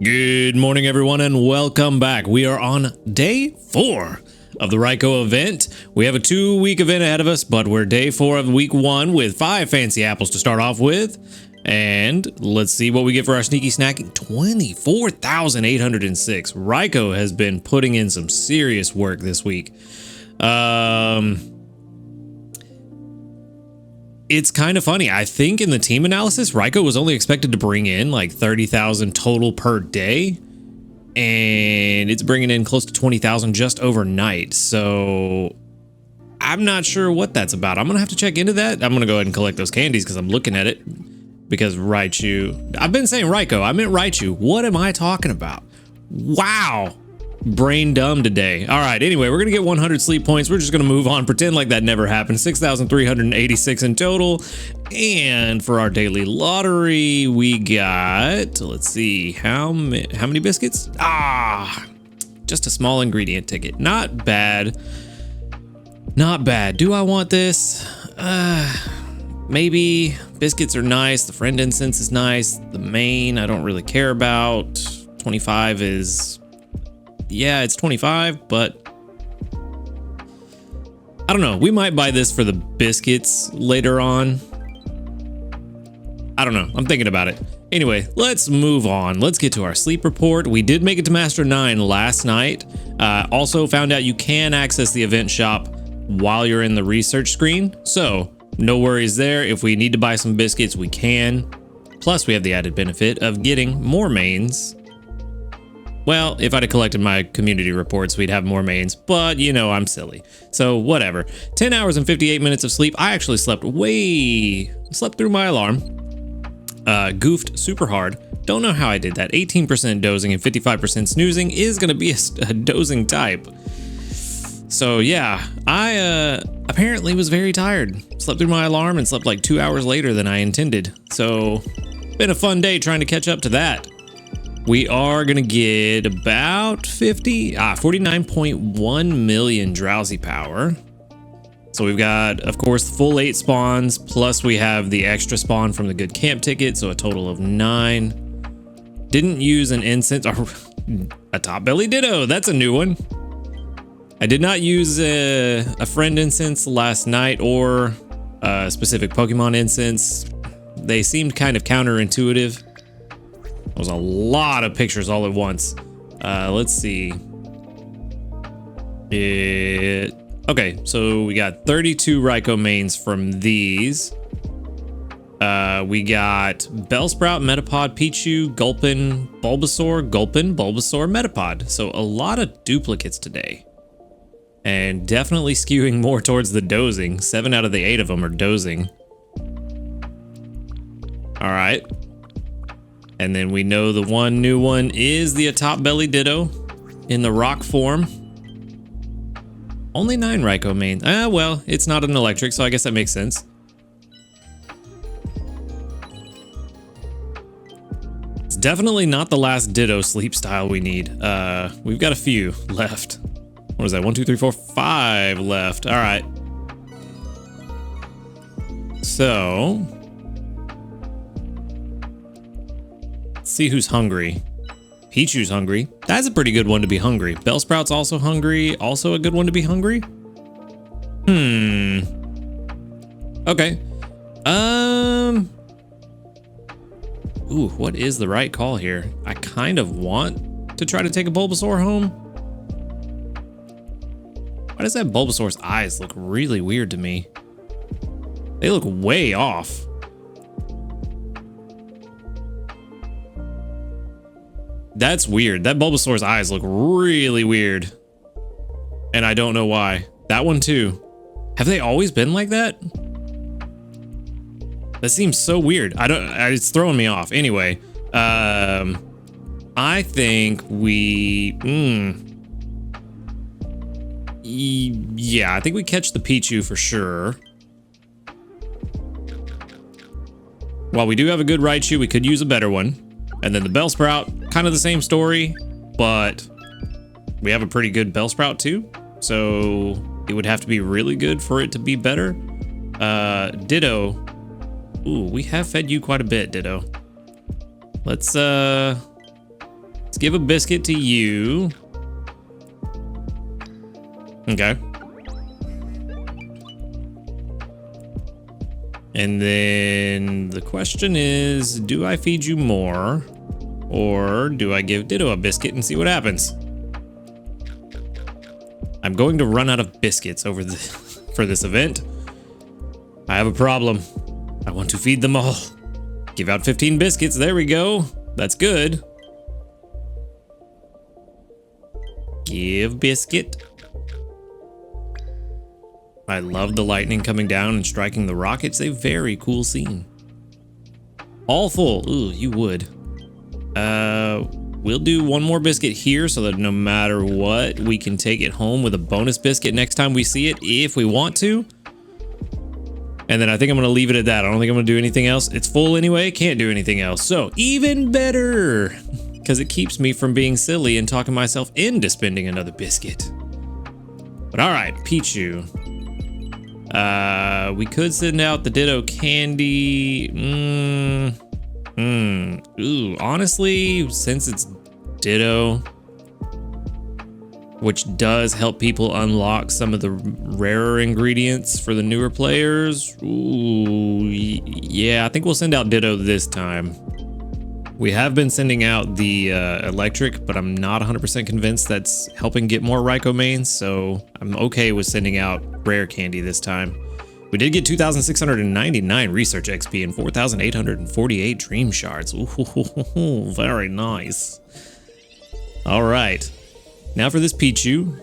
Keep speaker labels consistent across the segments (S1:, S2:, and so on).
S1: Good morning, everyone, and welcome back. We are on day 4 of the Raikou event. We have a 2-week event ahead of us, but we're day 4 of week 1 with 5 fancy apples to start off with. And let's see what we get for our sneaky snacking. 24,806. Raikou has been putting in some serious work this week. It's kind of funny. I think in the team analysis, Raikou was only expected to bring in like 30,000 total per day, and it's bringing in close to 20,000 just overnight. So I'm not sure what that's about. I'm gonna have to check into that. I'm gonna go ahead and collect those candies because I'm looking at it. Because Raichu, I've been saying Raikou, I meant Raichu. What am I talking about? Wow. Brain dumb today. All right, anyway, we're gonna get 100 sleep points. We're just gonna move on, pretend like that never happened. 6,386 in total. And for our daily lottery, we got, let's see, how many biscuits? Just a small ingredient ticket. Not bad. Not bad. Do I want this? Maybe. Biscuits are nice. The friend incense is nice. The main, I don't really care about. 25 is... yeah, it's 25, but I don't know. We might buy this for the biscuits later on. I don't know. I'm thinking about it. Anyway, let's move on. Let's get to our sleep report. We did make it to Master 9 last night. Also found out you can access the event shop while you're in the research screen. So no worries there. If we need to buy some biscuits, we can. Plus, we have the added benefit of getting more mains. Well, if I'd have collected my community reports, we'd have more mains, but you know, I'm silly. So whatever. 10 hours and 58 minutes of sleep. I actually slept through my alarm. Goofed super hard. Don't know how I did that. 18% dozing and 55% snoozing is gonna be a dozing type. So yeah, I apparently was very tired. Slept through my alarm and slept like 2 hours later than I intended. So been a fun day trying to catch up to that. We are gonna get about 49.1 million drowsy power. So we've got, of course, the full 8 spawns, plus we have the extra spawn from the good camp ticket, so a total of 9. Didn't use an incense, or a top belly ditto, that's a new one. I did not use a friend incense last night or a specific Pokemon incense. They seemed kind of counterintuitive. There was a lot of pictures all at once. Let's see. Okay, so we got 32 Raikou mains from these. We got Bellsprout, Metapod, Pichu, Gulpin, Bulbasaur, Metapod. So a lot of duplicates today. And definitely skewing more towards the dozing. 7 out of the 8 of them are dozing. All right. And then we know the one new one is the Atop Belly Ditto in the rock form. Only 9 Raikou mains. Well, it's not an electric, so I guess that makes sense. It's definitely not the last Ditto sleep style we need. We've got a few left. What is that? 1, 2, 3, 4, 5 left. All right. So... see who's hungry. Pichu's hungry. That's a pretty good one to be hungry. Bellsprout's also hungry. Also a good one to be hungry. Okay. Ooh, what is the right call here? I kind of want to try to take a Bulbasaur home. Why does that Bulbasaur's eyes look really weird to me? They look way off. That's weird. That Bulbasaur's eyes look really weird. And I don't know why. That one too. Have they always been like that? That seems so weird. It's throwing me off. Anyway, I think we... yeah, I think we catch the Pichu for sure. While we do have a good Raichu, we could use a better one. And then the Bellsprout, kind of the same story, but we have a pretty good Bellsprout too. So it would have to be really good for it to be better. Ditto. Ooh, we have fed you quite a bit, Ditto. Let's Let's give a biscuit to you. Okay. And then the question is, do I feed you more? Or do I give Ditto a biscuit and see what happens? I'm going to run out of biscuits for this event. I have a problem. I want to feed them all. Give out 15 biscuits. There we go. That's good. Give biscuit. I love the lightning coming down and striking the rock. It's a very cool scene. All full. Ooh, you would. We'll do one more biscuit here so that no matter what, we can take it home with a bonus biscuit next time we see it if we want to. And then I think I'm going to leave it at that. I don't think I'm going to do anything else. It's full anyway. Can't do anything else. So even better, because it keeps me from being silly and talking myself into spending another biscuit. But all right, Pichu. We could send out the Ditto candy. Ooh, honestly, since it's Ditto, which does help people unlock some of the rarer ingredients for the newer players. Ooh, yeah, I think we'll send out Ditto this time. We have been sending out the electric, but I'm not 100% convinced that's helping get more Raikou mains, so I'm okay with sending out rare candy this time. We did get 2,699 research XP and 4,848 dream shards. Ooh, very nice. All right. Now for this Pichu.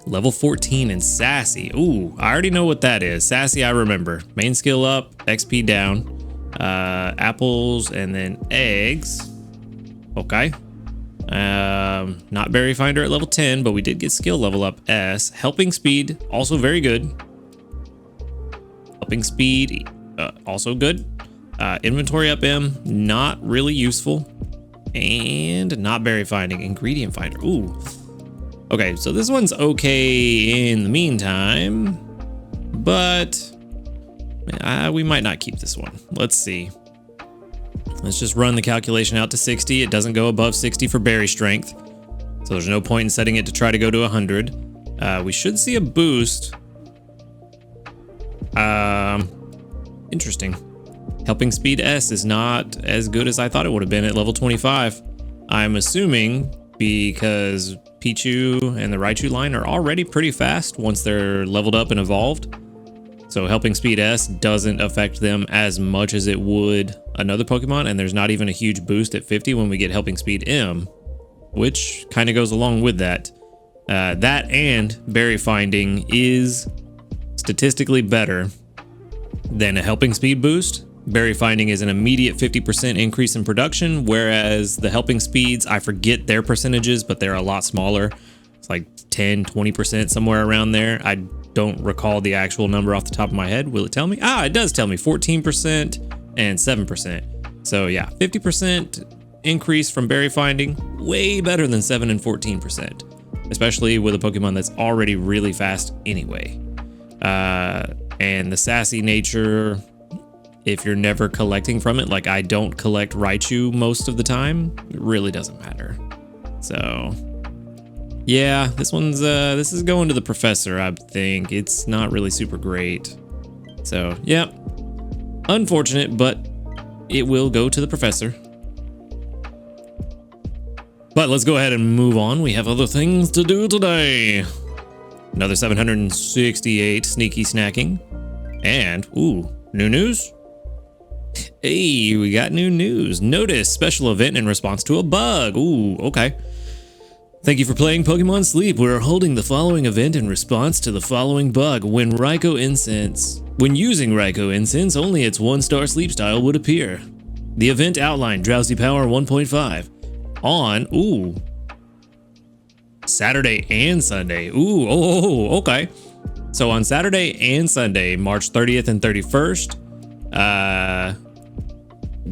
S1: Level 14 and Sassy. Ooh, I already know what that is. Sassy, I remember. Main skill up, XP down. Apples and then eggs. Okay. Not berry finder at level 10, but we did get skill level up S. Helping speed, also very good. Helping speed, also good. Inventory up M, not really useful. And not berry finding, ingredient finder. Ooh. Okay, so this one's okay in the meantime, but we might not keep this one. Let's see. Let's just run the calculation out to 60. It doesn't go above 60 for berry strength, so there's no point in setting it to try to go to 100. We should see a boost. Interesting. Helping speed S is not as good as I thought it would have been at level 25. I'm assuming because Pichu and the Raichu line are already pretty fast once they're leveled up and evolved. So helping speed S doesn't affect them as much as it would another Pokemon, and there's not even a huge boost at 50 when we get helping speed M, which kind of goes along with that. That and berry finding is statistically better than a helping speed boost. Berry finding is an immediate 50% increase in production, whereas the helping speeds, I forget their percentages, but they're a lot smaller. It's like 10, 20%, somewhere around there. I don't recall the actual number off the top of my head. Will it tell me? Ah, it does tell me 14% and 7%. So yeah, 50% increase from berry finding, way better than 7 and 14%, especially with a Pokemon that's already really fast anyway. And the sassy nature, if you're never collecting from it, like I don't collect Raichu most of the time, it really doesn't matter. So yeah, this is going to the professor, I think. It's not really super great. So yeah, unfortunate, but it will go to the professor. But let's go ahead and move on. We have other things to do today. Another 768 sneaky snacking. And, ooh, new news? Hey, we got new news. Notice special event in response to a bug. Ooh, okay. Thank you for playing Pokemon Sleep. We're holding the following event in response to the following bug. When using Raikou Incense, only its 1-star sleep style would appear. The event outline, Drowsy Power 1.5. On, Saturday and Sunday. Okay. So on Saturday and Sunday, March 30th and 31st,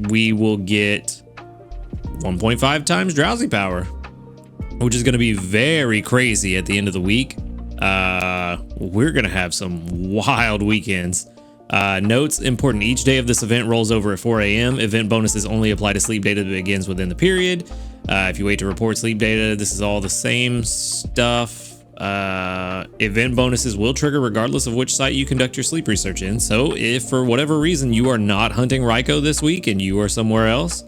S1: we will get 1.5 times Drowsy Power, which is going to be very crazy at the end of the week. We're going to have some wild weekends. Notes, important, each day of this event rolls over at 4 a.m. Event bonuses only apply to sleep data that begins within the period. If you wait to report sleep data, this is all the same stuff. Event bonuses will trigger regardless of which site you conduct your sleep research in. So if for whatever reason you are not hunting Raikou this week and you are somewhere else,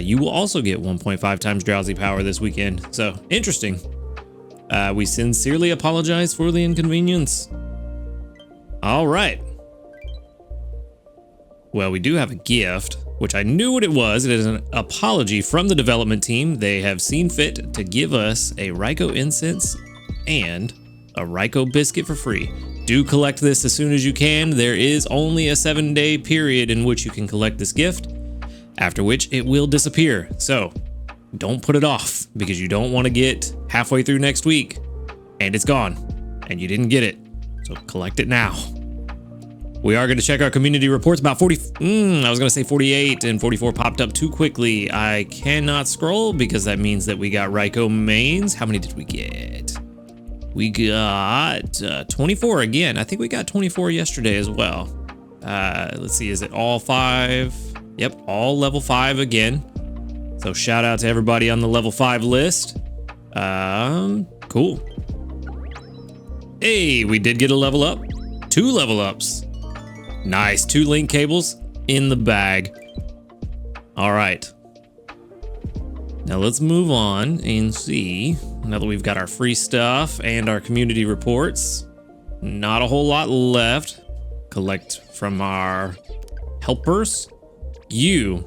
S1: you will also get 1.5 times drowsy power this weekend. So interesting. We sincerely apologize for the inconvenience. All right. Well, we do have a gift, which I knew what it was. It is an apology from the development team. They have seen fit to give us a Raikou incense and a Raikou biscuit for free. Do collect this as soon as you can. There is only a 7-day period in which you can collect this gift, after which it will disappear. So don't put it off, because you don't want to get halfway through next week and it's gone and you didn't get it. So collect it now. We are going to check our community reports. About 40, I was going to say 48 and 44 popped up too quickly. I cannot scroll because that means that we got Raikou mains. How many did we get? We got 24 again. I think we got 24 yesterday as well. Let's see, is it all 5? Yep, all level 5 again. So shout out to everybody on the level 5 list. Cool. Hey, we did get a level up. 2 level ups. Nice, 2 link cables in the bag. All right. Now let's move on and see, now that we've got our free stuff and our community reports, not a whole lot left. Collect from our helpers. You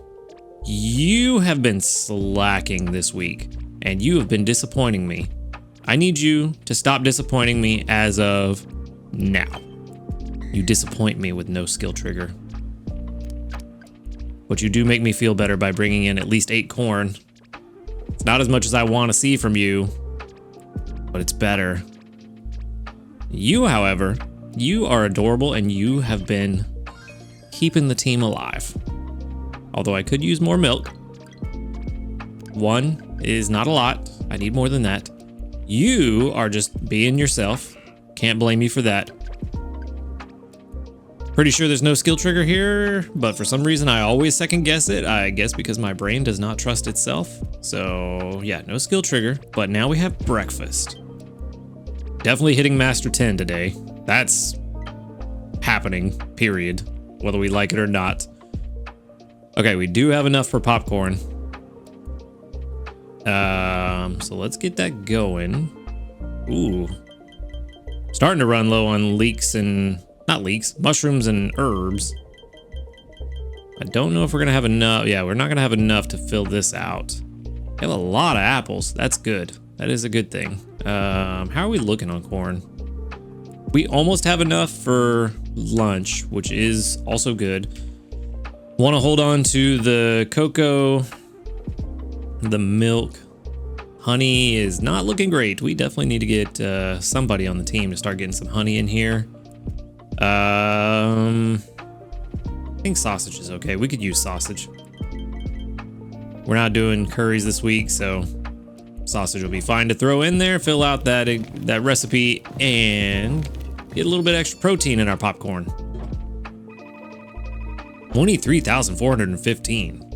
S1: have been slacking this week and you have been disappointing me. I need you to stop disappointing me as of now. You disappoint me with no skill trigger. But you do make me feel better by bringing in at least 8 corn. It's not as much as I want to see from you, but it's better. You, however, you are adorable and you have been keeping the team alive. Although I could use more milk. 1 is not a lot. I need more than that. You are just being yourself. Can't blame you for that. Pretty sure there's no skill trigger here, but for some reason I always second guess it. I guess because my brain does not trust itself. So yeah, no skill trigger, but now we have breakfast. Definitely hitting Master 10 today. That's happening, period, whether we like it or not. Okay, we do have enough for popcorn. So let's get that going. Ooh. Starting to run low on mushrooms and herbs. I don't know if we're gonna have enough. Yeah, we're not gonna have enough to fill this out. We have a lot of apples. That's good. That is a good thing. How are we looking on corn? We almost have enough for lunch, which is also good. Want to hold on to the cocoa, the milk. Honey is not looking great. We definitely need to get somebody on the team to start getting some honey in here. I think sausage is okay. We could use sausage. We're not doing curries this week, so sausage will be fine to throw in there, fill out that recipe, and get a little bit extra protein in our popcorn. 23,415.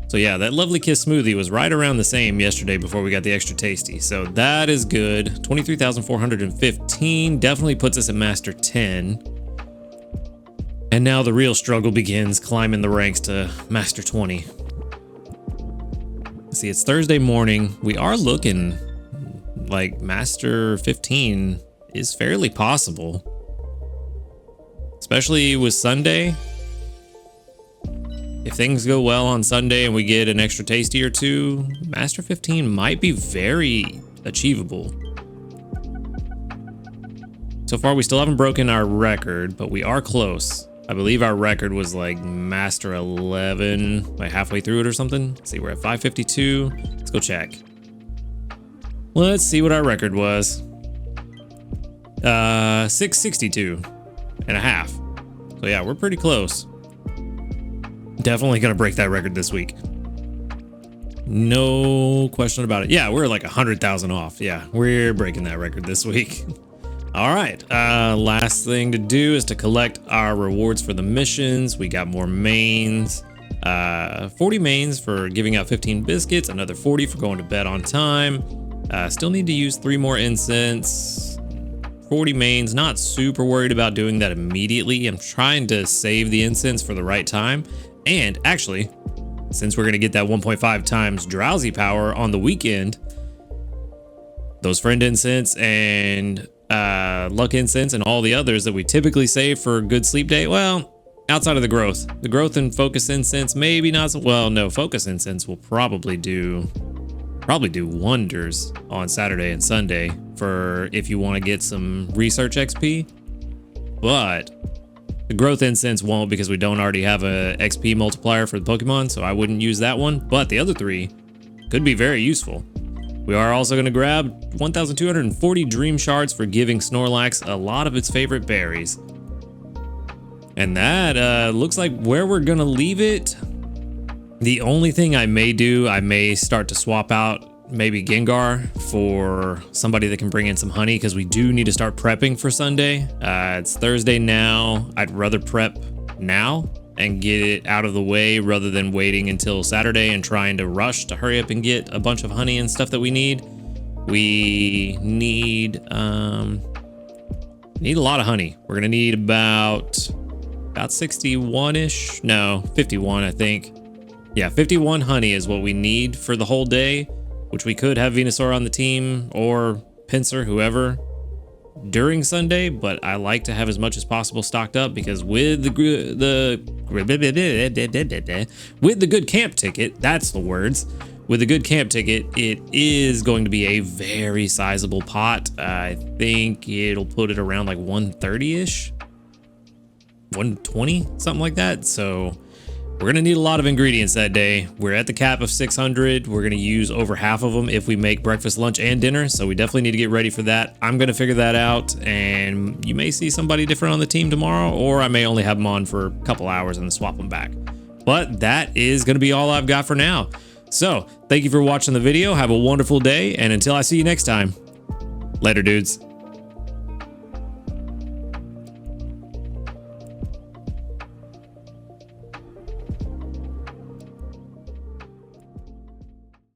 S1: So yeah, that Lovely Kiss smoothie was right around the same yesterday before we got the extra tasty. So that is good. 23,415 definitely puts us at Master 10. And now the real struggle begins, climbing the ranks to Master 20. See, it's Thursday morning. We are looking like Master 15 is fairly possible. Especially with Sunday. If things go well on Sunday and we get an extra tasty or 2, Master 15 might be very achievable. So far, we still haven't broken our record, but we are close. I believe our record was like Master 11, like halfway through it or something. Let's see, we're at 552. Let's go check. Let's see what our record was. 662 and a half. So yeah, we're pretty close. Definitely gonna break that record this week. No question about it. Yeah, we're like 100,000 off. Yeah, we're breaking that record this week. All right, last thing to do is to collect our rewards for the missions. We got more mains. 40 mains for giving out 15 biscuits, another 40 for going to bed on time. Still need to use 3 more incense, 40 mains. Not super worried about doing that immediately. I'm trying to save the incense for the right time. And actually, since we're going to get that 1.5 times drowsy power on the weekend, those friend incense and luck incense and all the others that we typically save for a good sleep day, well, outside of the growth and focus incense, maybe not so, well, no, focus incense will probably do wonders on Saturday and Sunday for if you want to get some research XP, but the growth incense won't, because we don't already have a XP multiplier for the Pokemon, so I wouldn't use that one. But the other 3 could be very useful. We are also going to grab 1,240 Dream Shards for giving Snorlax a lot of its favorite berries. And that looks like where we're going to leave it. The only thing I may do, I may start to swap out maybe Gengar for somebody that can bring in some honey, because we do need to start prepping for Sunday. It's Thursday now. I'd rather prep now and get it out of the way rather than waiting until Saturday and trying to rush to hurry up and get a bunch of honey and stuff that we need. We need a lot of honey. We're gonna need about 61-ish, no, 51, I think. Yeah, 51 honey is what we need for the whole day, which we could have Venusaur on the team or Pinsir, whoever, during Sunday, but I like to have as much as possible stocked up, because with the good camp ticket, that's the words, with the good camp ticket, it is going to be a very sizable pot. I think it'll put it around like 130-ish, 120, something like that. So we're going to need a lot of ingredients that day. We're at the cap of 600. We're going to use over half of them if we make breakfast, lunch, and dinner. So we definitely need to get ready for that. I'm going to figure that out, and you may see somebody different on the team tomorrow, or I may only have them on for a couple hours and then swap them back. But that is going to be all I've got for now. So thank you for watching the video. Have a wonderful day, and until I see you next time, later, dudes.